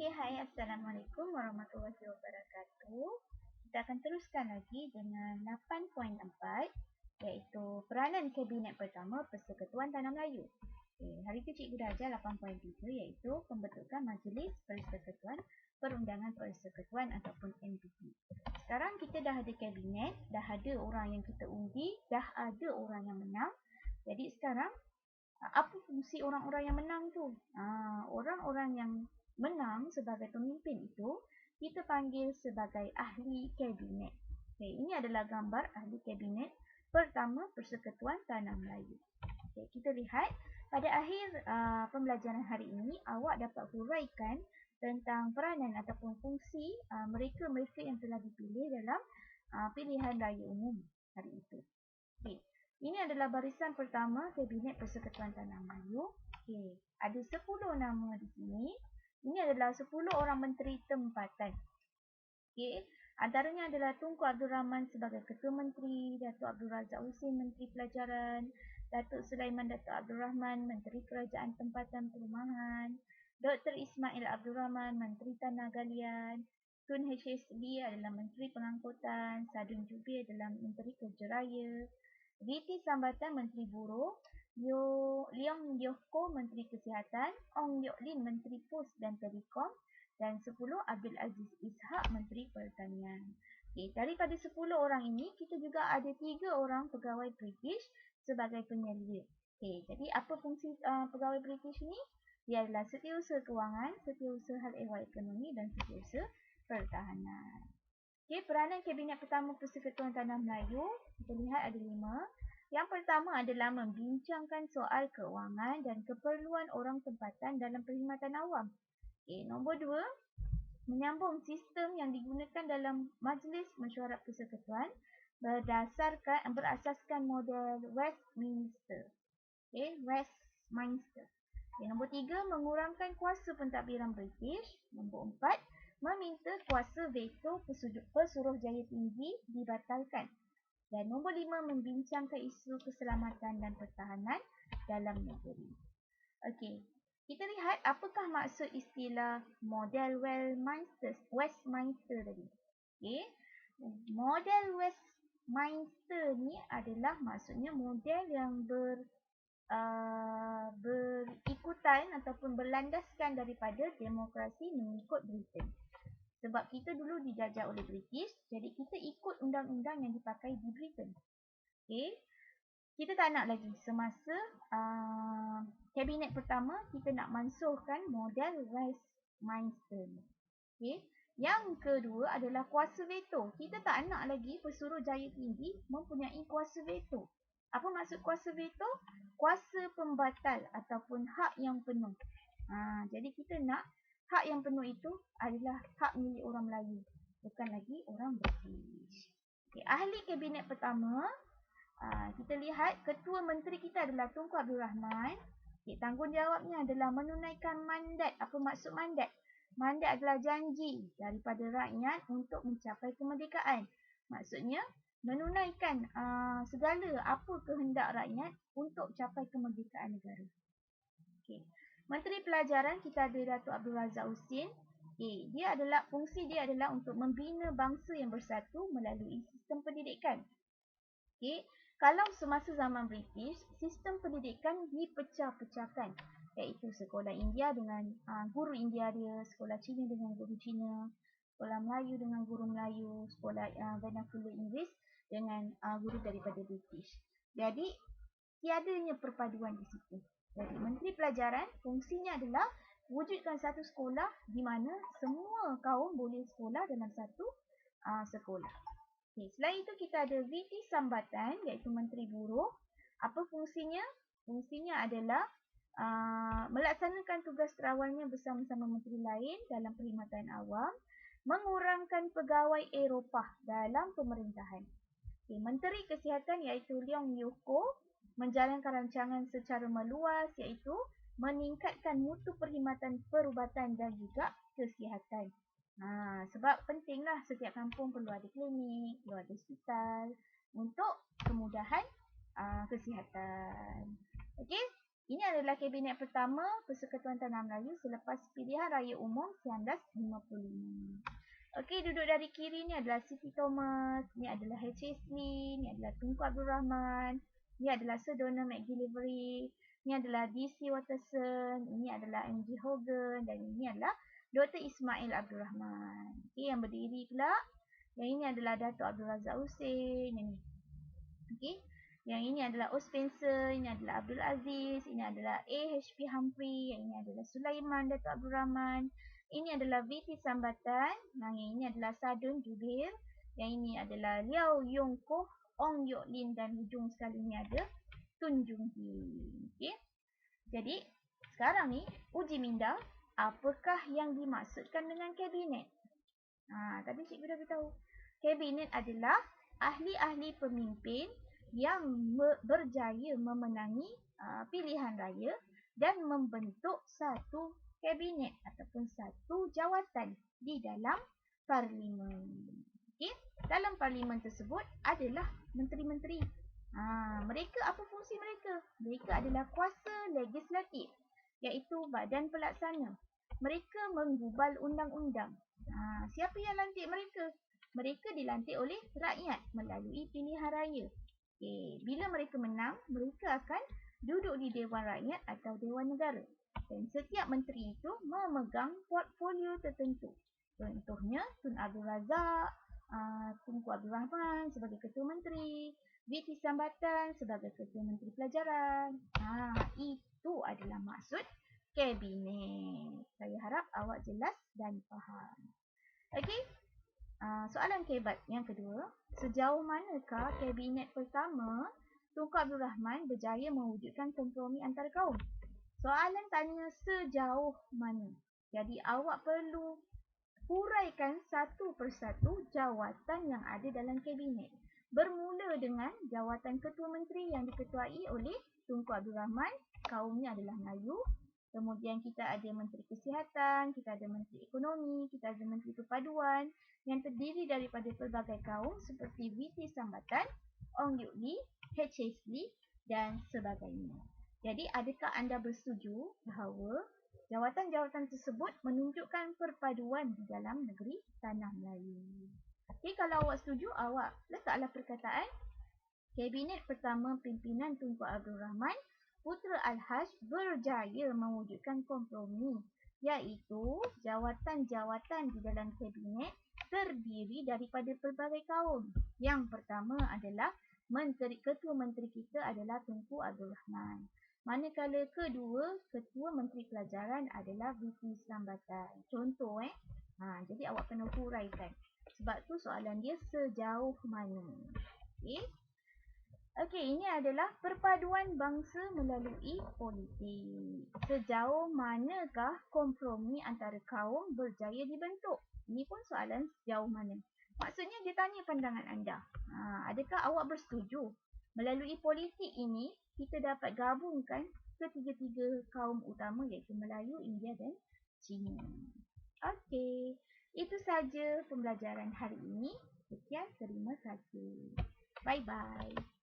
Hai, Assalamualaikum warahmatullahi wabarakatuh. Kita akan teruskan lagi dengan 8.4, iaitu peranan Kabinet pertama Persekutuan Tanah Melayu. Hari itu Cikgu dah ajar 8.3, iaitu pembentukan Majlis Persekutuan Perundangan Persekutuan ataupun MPP. Sekarang kita dah ada Kabinet, dah ada orang yang kita undi, dah ada orang yang menang. Jadi sekarang, apa fungsi orang-orang yang menang tu? Orang-orang yang menang sebagai pemimpin itu kita panggil sebagai ahli kabinet. Ini adalah gambar ahli kabinet pertama Persekutuan Tanah Melayu. Kita lihat pada akhir pembelajaran hari ini awak dapat huraikan tentang peranan ataupun fungsi mereka-mereka yang telah dipilih dalam pilihan raya umum hari itu. Ini adalah barisan pertama Kabinet Persekutuan Tanah Melayu. Ada 10 nama di sini. Ini adalah 10 orang menteri tempatan. Antaranya adalah Tunku Abdul Rahman sebagai Ketua Menteri, Datuk Abdul Razak Husin Menteri Pelajaran, Datuk Sulaiman Datuk Abdul Rahman Menteri Kerajaan Tempatan Perumahan, Dr. Ismail Abdul Rahman Menteri Tanah Galian, Tun HSB adalah Menteri Pengangkutan, Sadun Jubir adalah Menteri Kerja Raya, VT Sambatan Menteri Buruh, Leong Yoh Ko Menteri Kesihatan, Ong Yok Lin Menteri Pos dan Telekom, dan 10 Abdul Aziz Ishak Menteri Pertanian. Daripada 10 orang ini, kita juga ada 3 orang pegawai British sebagai penyelia. Jadi apa fungsi pegawai British ini? Dia adalah Setiausaha Kewangan, Setiausaha Hal Ehwal Ekonomi dan Setiausaha Pertahanan. Peranan Kabinet pertama Persekutuan Tanah Melayu, kita lihat ada 5. Yang pertama adalah membincangkan soal keuangan dan keperluan orang tempatan dalam perkhidmatan awam. Nombor 2, menyambung sistem yang digunakan dalam Majlis Mesyuarat Persekutuan berasaskan model Westminster. Westminster. Nombor 3, mengurangkan kuasa pentadbiran British. Nombor 4, meminta kuasa veto Pesuruhjaya Tinggi dibatalkan. Dan nombor 5, membincangkan isu keselamatan dan pertahanan dalam negeri. Kita lihat apakah maksud istilah model Westminster tadi. Model Westminster ni adalah maksudnya model yang berikutan ataupun berlandaskan daripada demokrasi mengikut Britain. Sebab kita dulu dijajah oleh British, jadi kita ikut undang-undang yang dipakai di Britain. Kita tak nak lagi semasa kabinet pertama kita nak mansuhkan model Westminster. Yang kedua adalah kuasa veto. Kita tak nak lagi Pesuruhjaya Tinggi mempunyai kuasa veto. Apa maksud kuasa veto? Kuasa pembatal ataupun hak yang penuh. Jadi kita nak hak yang penuh itu adalah hak milik orang Melayu, bukan lagi orang British. Ahli kabinet pertama, kita lihat ketua menteri kita adalah Tunku Abdul Rahman. Tanggungjawabnya adalah menunaikan mandat. Apa maksud mandat? Mandat adalah janji daripada rakyat untuk mencapai kemerdekaan. Maksudnya menunaikan segala apa kehendak rakyat untuk capai kemerdekaan negara. Menteri Pelajaran kita ada Datuk Abdul Razak Husin. Fungsi dia adalah untuk membina bangsa yang bersatu melalui sistem pendidikan. Kalau semasa zaman British, sistem pendidikan dipecah-pecahkan, iaitu sekolah India dengan guru India dia, sekolah Cina dengan guru Cina, sekolah Melayu dengan guru Melayu, sekolah vernacular Inggeris dengan guru daripada British. Jadi tiadanya perpaduan di situ. Jadi Menteri Pelajaran fungsinya adalah wujudkan satu sekolah di mana semua kaum boleh sekolah dalam satu sekolah. Selain itu kita ada VT Sambatan iaitu Menteri Buruh. Apa fungsinya? Fungsinya adalah melaksanakan tugas terawalnya bersama-sama menteri lain dalam perkhidmatan awam, mengurangkan pegawai Eropah dalam pemerintahan. Menteri Kesihatan iaitu Leong Yoh Ko menjalankan rancangan secara meluas iaitu meningkatkan mutu perkhidmatan perubatan dan juga kesihatan. Sebab pentinglah setiap kampung perlu ada klinik, perlu ada hospital untuk kemudahan kesihatan. Ini adalah kabinet pertama Persekutuan Tanah Melayu selepas pilihan raya umum 1955. Okey, duduk dari kiri ni adalah Siti Thomas, ni adalah H.S. Lee, ni adalah Tunku Abdul Rahman, ni adalah Sir Donald McGillivray, ni adalah D.C. Watterson, ini adalah M.G. Hogan dan ini adalah Dr. Ismail Abdul Rahman. Okey, yang berdiri pula, yang ini adalah Datuk Abdul Razak Hussein, yang ni. Okey. Yang ini adalah O. Spencer, ini adalah Abdul Aziz, ini adalah A.H.P. Humphrey, yang ini adalah Sulaiman Datuk Abdul Rahman, ini adalah V.T. Sambatan, yang ini adalah Sadun Jubir, yang ini adalah Liao Yong Koh, Ong Yok Lin dan hujung sekali ni ada Tun Jung Hee. Okey. Jadi, sekarang ni uji minda, apakah yang dimaksudkan dengan kabinet? Tadi cikgu dah beritahu. Kabinet adalah ahli-ahli pemimpin yang berjaya memenangi pilihan raya dan membentuk satu kabinet ataupun satu jawatan di dalam parlimen. Okey, dalam parlimen tersebut adalah menteri-menteri. Mereka apa fungsi mereka? Mereka adalah kuasa legislatif, iaitu badan pelaksana. Mereka menggubal undang-undang. Siapa yang lantik mereka? Mereka dilantik oleh rakyat melalui pilihan raya. Okay. Bila mereka menang, mereka akan duduk di Dewan Rakyat atau Dewan Negara. Dan setiap menteri itu memegang portfolio tertentu. Contohnya, Tun Abdul Razak, Tunku Abdul Rahman sebagai Ketua Menteri, V.T. Sambatan sebagai Ketua Menteri Pelajaran. Itu adalah maksud kabinet. Saya harap awak jelas dan faham. Okey. Soalan kebat yang kedua, sejauh manakah kabinet pertama Tunku Abdul Rahman berjaya mewujudkan kompromi antara kaum? Soalan tanya sejauh mana. Jadi awak perlu huraikan satu persatu jawatan yang ada dalam kabinet. Bermula dengan jawatan Ketua Menteri yang diketuai oleh Tunku Abdul Rahman, kaumnya adalah Melayu. Kemudian kita ada Menteri Kesihatan, kita ada Menteri Ekonomi, kita ada Menteri Perpaduan yang terdiri daripada pelbagai kaum seperti V.T. Sambatan, Ong Yok Lee, H.S. Lee dan sebagainya. Jadi adakah anda bersetuju bahawa jawatan-jawatan tersebut menunjukkan perpaduan di dalam negeri Tanah Melayu? Jadi kalau awak setuju, awak letaklah perkataan Kabinet pertama pimpinan Tunku Abdul Rahman Putra Al-Haj berjaya mewujudkan kompromi, iaitu jawatan-jawatan di dalam kabinet terdiri daripada pelbagai kaum. Yang pertama adalah Ketua Menteri kita adalah Tunku Abdul Rahman. Manakala kedua, Ketua Menteri Pelajaran adalah V.T. Sambatan. Contoh jadi awak kena huraikan. Sebab tu soalan dia sejauh mana. Okey. Okey, ini adalah perpaduan bangsa melalui politik. Sejauh manakah kompromi antara kaum berjaya dibentuk? Ini pun soalan sejauh mana. Maksudnya dia tanya pandangan anda. Adakah awak bersetuju? Melalui politik ini, kita dapat gabungkan ketiga-tiga kaum utama iaitu Melayu, India dan Cina. Okey, itu saja pembelajaran hari ini. Sekian, terima kasih. Bye-bye.